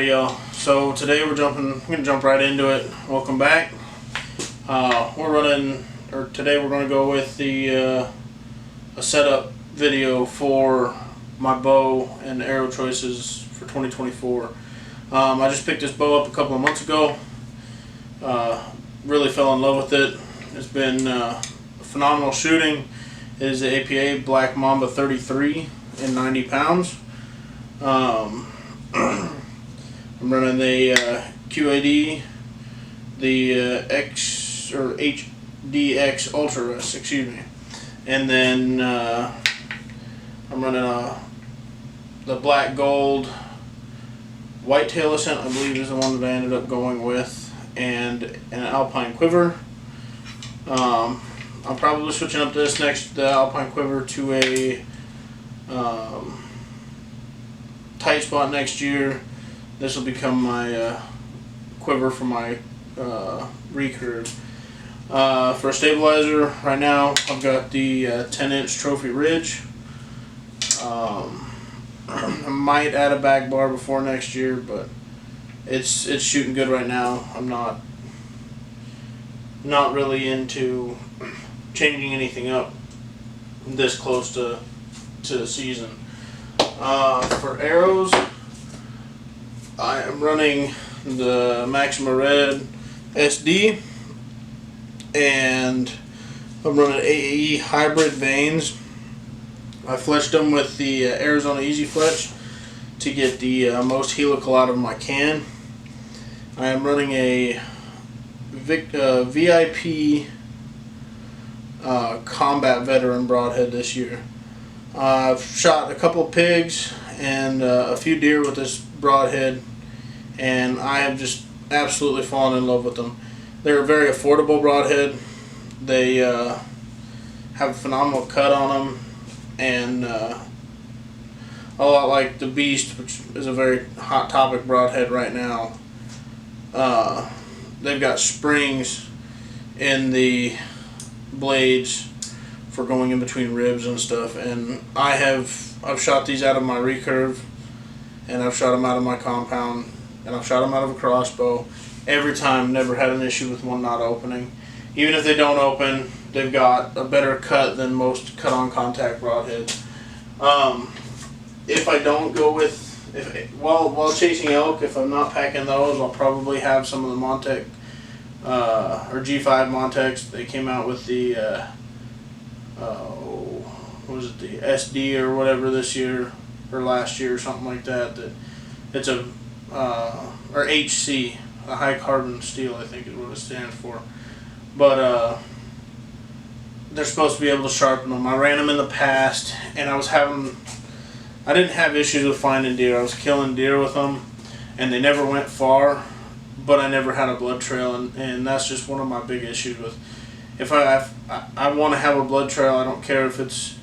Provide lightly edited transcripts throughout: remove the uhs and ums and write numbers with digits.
Alrighty, y'all. So today we're gonna jump right into it. Welcome back. Today we're gonna go with the a setup video for my bow and arrow choices for 2024. I just picked this bow up a couple of months ago. Really fell in love with it. It's been phenomenal shooting. It is the APA Black Mamba 33 in 90 pounds. I'm running the QAD, the HDX Ultra S, excuse me, and then I'm running the black gold whitetail Ascent, I believe is the one that I ended up going with, and an Alpine quiver. I'm probably switching up the Alpine quiver to a tight spot next year. This will become my quiver for my recurve. For a stabilizer, right now I've got the 10-inch Trophy Ridge. I might add a back bar before next year, but it's shooting good right now. I'm not really into changing anything up this close to the season. For arrows, I am running the Maxima Red SD, and I'm running AAE hybrid vanes. I fletched them with the Arizona Easy Fletch to get the most helical out of my can. I am running a VIP Combat Veteran broadhead this year. I've shot a couple of pigs and a few deer with this broadhead, and I have just absolutely fallen in love with them. They're a very affordable broadhead. They have a phenomenal cut on them, and a lot like the Beast, which is a very hot topic broadhead right now. They've got springs in the blades for going in between ribs and stuff, and I've shot these out of my recurve, and I've shot them out of my compound, and I've shot them out of a crossbow. Every time, never had an issue with one not opening. Even if they don't open, they've got a better cut than most cut-on contact broadheads. If I don't go with, while chasing elk, if I'm not packing those, I'll probably have some of the Montec or G5 Montecs. They came out with the what was it, the SD or whatever this year or last year or something like that. It's a or HC, a high carbon steel, I think is what it stands for. But they're supposed to be able to sharpen them. I ran them in the past, and I didn't have issues with finding deer. I was killing deer with them, and they never went far, but I never had a blood trail, and that's just one of my big issues with. If I want to have a blood trail, I don't care if it's,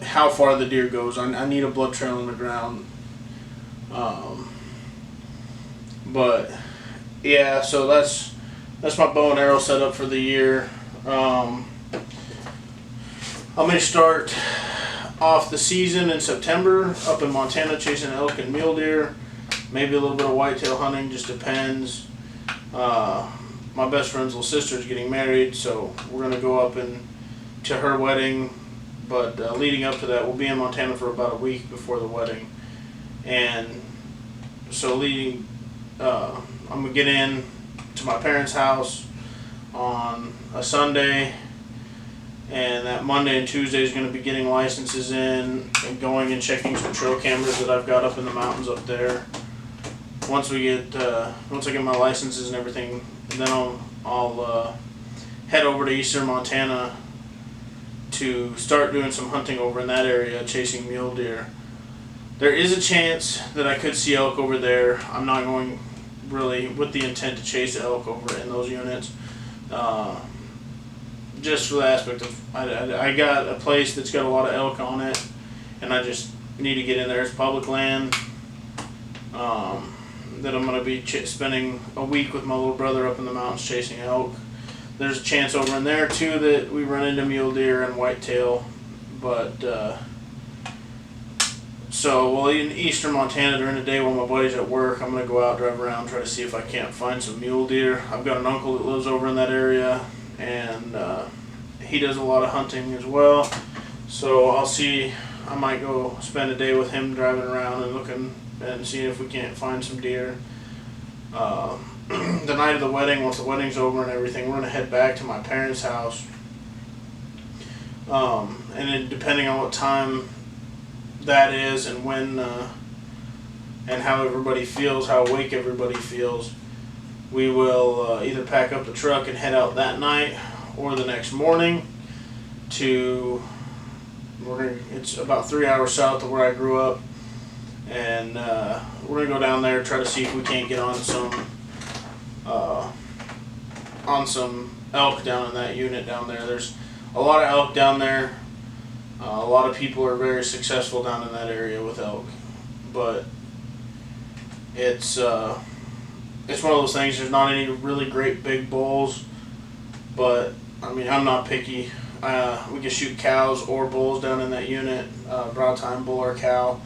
how far the deer goes. I need a blood trail in the ground. But yeah, so that's my bow and arrow setup for the year. I may start off the season in September up in Montana chasing elk and mule deer, maybe a little bit of whitetail hunting, just depends. My best friend's little sister is getting married, so we're going to go up to her wedding, but leading up to that, we'll be in Montana for about a week before the wedding. And so I'm going to get in to my parents' house on a Sunday, and that Monday and Tuesday is going to be getting licenses in and going and checking some trail cameras that I've got up in the mountains up there. Once I get my licenses and everything, and then I'll head over to eastern Montana to start doing some hunting over in that area, chasing mule deer. There is a chance that I could see elk over there. I'm not going really with the intent to chase elk over in those units. Just for the aspect of, I got a place that's got a lot of elk on it, and I just need to get in there. It's public land. That I'm going to be spending a week with my little brother up in the mountains chasing elk. There's a chance over in there too that we run into mule deer and whitetail, but So, well, in eastern Montana during the day while my buddy's at work, I'm going to go out, drive around, try to see if I can't find some mule deer. I've got an uncle that lives over in that area, and he does a lot of hunting as well. So I'll see, I might go spend a day with him driving around and looking and seeing if we can't find some deer. The night of the wedding, once the wedding's over and everything, we're going to head back to my parents' house. And then depending on what time that is and when and how everybody feels, how awake everybody feels, we will either pack up the truck and head out that night or the next morning to, it's about 3 hours south of where I grew up, and we're going to go down there, try to see if we can't get on some elk down in that unit down there. There's a lot of elk down there. A lot of people are very successful down in that area with elk, but it's one of those things. There's not any really great big bulls, but I mean, I'm not picky. We can shoot cows or bulls down in that unit, broad tine bull or cow.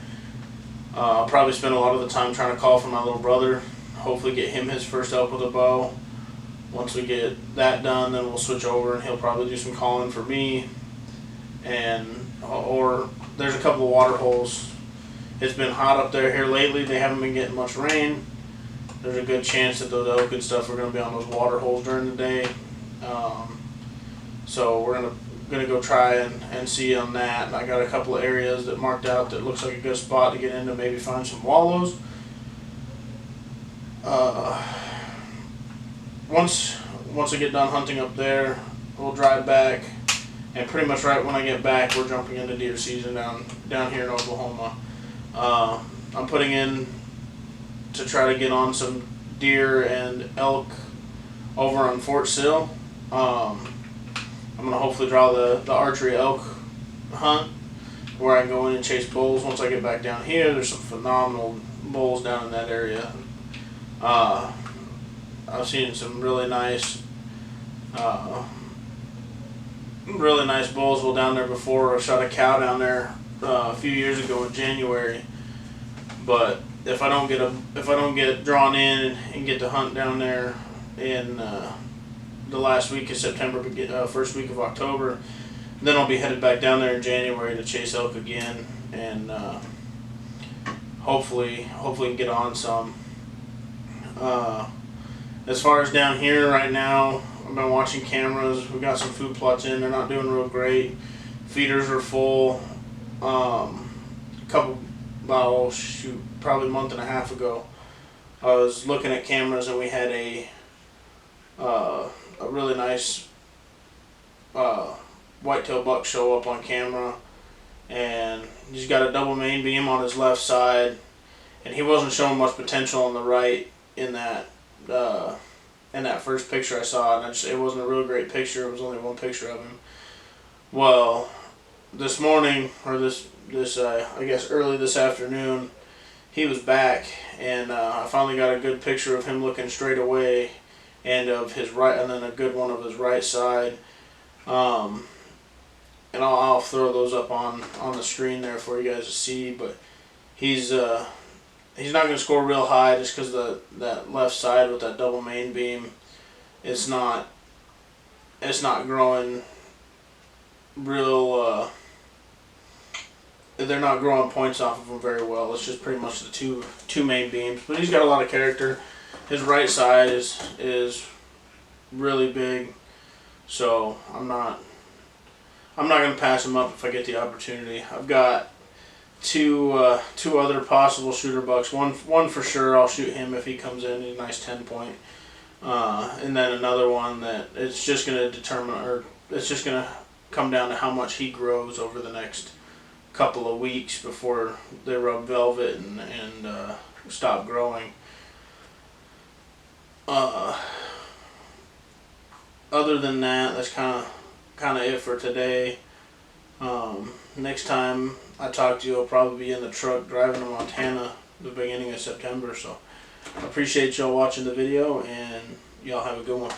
I'll probably spend a lot of the time trying to call for my little brother, hopefully get him his first elk with a bow. Once we get that done, then we'll switch over and he'll probably do some calling for me. Or there's a couple of water holes. It's been hot up there here lately. They haven't been getting much rain. There's a good chance that those elk and stuff are going to be on those water holes during the day. So we're gonna go try and see on that. And I got a couple of areas that marked out that looks like a good spot to get in to maybe find some wallows. Once I get done hunting up there, we'll drive back, and pretty much right when I get back, we're jumping into deer season down here in Oklahoma. I'm putting in to try to get on some deer and elk over on Fort Sill. I'm gonna hopefully draw the archery elk hunt where I can go in and chase bulls. Once I get back down here, there's some phenomenal bulls down in that area. I've seen some really nice bulls while down there before. I shot a cow down there a few years ago in January. But if I don't get drawn in and get to hunt down there in the last week of September, first week of October, then I'll be headed back down there in January to chase elk again, and hopefully get on some. As far as down here right now, I've been watching cameras. We got some food plots in. They're not doing real great. Feeders are full. Probably a month and a half ago, I was looking at cameras and we had a really nice whitetail buck show up on camera, and he's got a double main beam on his left side, and he wasn't showing much potential on the right in that first picture I saw, and it wasn't a real great picture. It was only one picture of him. Well, this morning, or I guess early this afternoon, he was back, and I finally got a good picture of him looking straight away, and of his right, and then a good one of his right side. And I'll throw those up on the screen there for you guys to see. But he's not going to score real high just because that left side with that double main beam, it's not growing real. They're not growing points off of him very well. It's just pretty much the two main beams. But he's got a lot of character. His right side is really big, so I'm not going to pass him up if I get the opportunity. I've got two other possible shooter bucks. One for sure I'll shoot him if he comes in. He's a nice 10-point. And then another one that it's just going to determine, or it's just going to come down to how much he grows over the next couple of weeks before they rub velvet and stop growing. Other than that, that's kind of it for today. Next time I talk to you, I'll probably be in the truck driving to Montana the beginning of September. So I appreciate y'all watching the video, and y'all have a good one.